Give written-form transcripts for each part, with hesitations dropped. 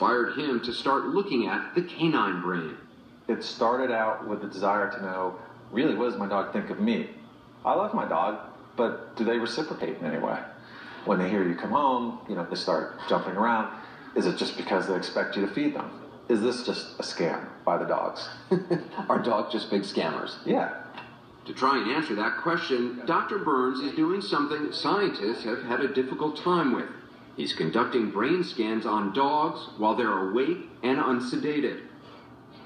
inspired him to start looking at the canine brain. It started out with the desire to know, really, what does my dog think of me? I love my dog, but do they reciprocate in any way? When they hear you come home, they start jumping around. Is it just because they expect you to feed them? Is this just a scam by the dogs? Are dogs just big scammers? Yeah. To try and answer that question, Dr. Burns is doing something scientists have had a difficult time with. He's conducting brain scans on dogs while they're awake and unsedated.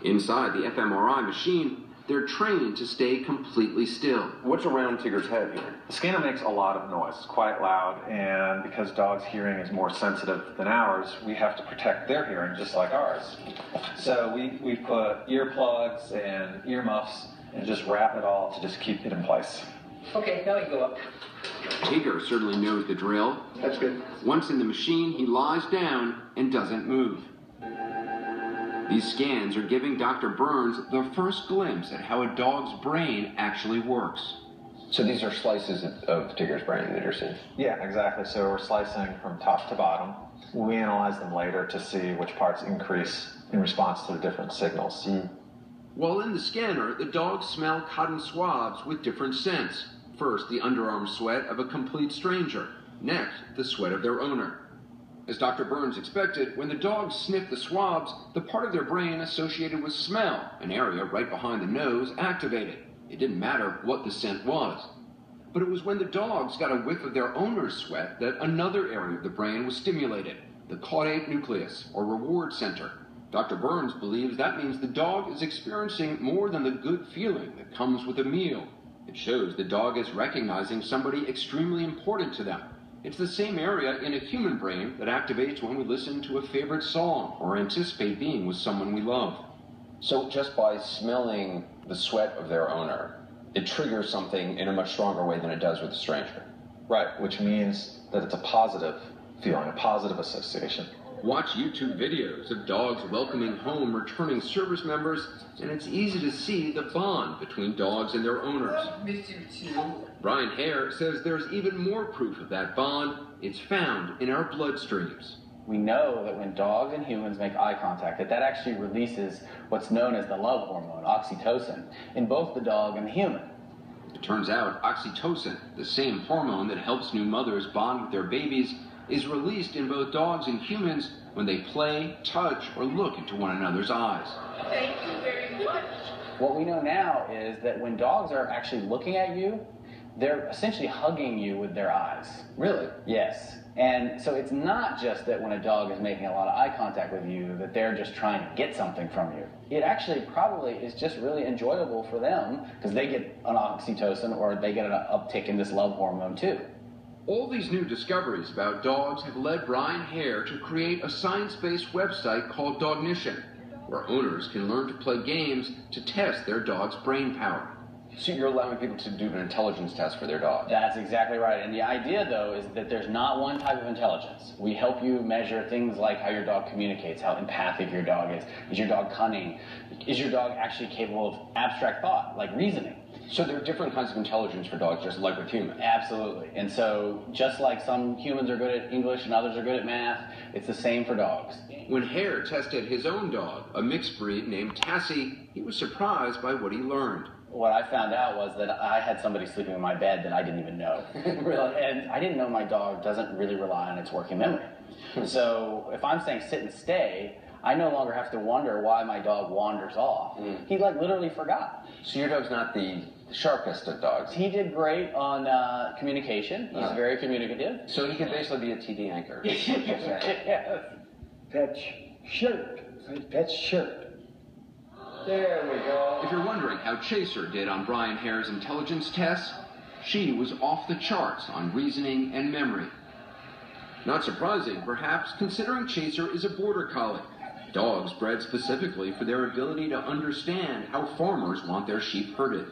Inside the fMRI machine, they're trained to stay completely still. What's around Tigger's head here? The scanner makes a lot of noise. It's quite loud, and because dogs' hearing is more sensitive than ours, we have to protect their hearing just like ours. So we put earplugs and earmuffs and just wrap it all to just keep it in place. Okay, now we go up. Tigger certainly knows the drill. That's good. Once in the machine, he lies down and doesn't move. These scans are giving Dr. Burns the first glimpse at how a dog's brain actually works. So these are slices of Tigger's brain that you're seeing? Yeah, exactly. So we're slicing from top to bottom. We analyze them later to see which parts increase in response to the different signals. While in the scanner, the dogs smell cotton swabs with different scents. First, the underarm sweat of a complete stranger. Next, the sweat of their owner. As Dr. Burns expected, when the dogs sniffed the swabs, the part of their brain associated with smell, an area right behind the nose, activated. It didn't matter what the scent was. But it was when the dogs got a whiff of their owner's sweat that another area of the brain was stimulated, the caudate nucleus, or reward center. Dr. Burns believes that means the dog is experiencing more than the good feeling that comes with a meal. It shows the dog is recognizing somebody extremely important to them. It's the same area in a human brain that activates when we listen to a favorite song or anticipate being with someone we love. So just by smelling the sweat of their owner, it triggers something in a much stronger way than it does with a stranger. Right, which means that it's a positive feeling, a positive association. Watch YouTube videos of dogs welcoming home returning service members, and it's easy to see the bond between dogs and their owners. Miss you too. Brian Hare says there's even more proof of that bond. It's found in our bloodstreams. We know that when dogs and humans make eye contact, that actually releases what's known as the love hormone, oxytocin, in both the dog and the human. It turns out oxytocin, the same hormone that helps new mothers bond with their babies, is released in both dogs and humans when they play, touch, or look into one another's eyes. Thank you very much. What we know now is that when dogs are actually looking at you, they're essentially hugging you with their eyes. Really? Yes. And so it's not just that when a dog is making a lot of eye contact with you that they're just trying to get something from you. It actually probably is just really enjoyable for them because they get an oxytocin or they get an uptick in this love hormone too. All these new discoveries about dogs have led Brian Hare to create a science-based website called Dognition, where owners can learn to play games to test their dog's brain power. So you're allowing people to do an intelligence test for their dog? That's exactly right. And the idea, though, is that there's not one type of intelligence. We help you measure things like how your dog communicates, how empathic your dog is your dog cunning, is your dog actually capable of abstract thought, like reasoning. So there are different kinds of intelligence for dogs, just like with humans? Absolutely. And so just like some humans are good at English and others are good at math, it's the same for dogs. When Hare tested his own dog, a mixed breed named Tassie, he was surprised by what he learned. What I found out was that I had somebody sleeping in my bed that I didn't even know. Really? And I didn't know my dog doesn't really rely on its working memory. So if I'm saying sit and stay, I no longer have to wonder why my dog wanders off. He literally forgot. So your dog's not the sharpest of dogs? He did great on communication. He's very communicative. So he could basically be a TD anchor. Yes. Fetch shirt. Fetch shirt. There we go. If you're wondering how Chaser did on Brian Hare's intelligence tests, she was off the charts on reasoning and memory. Not surprising, perhaps, considering Chaser is a border collie. Dogs bred specifically for their ability to understand how farmers want their sheep herded.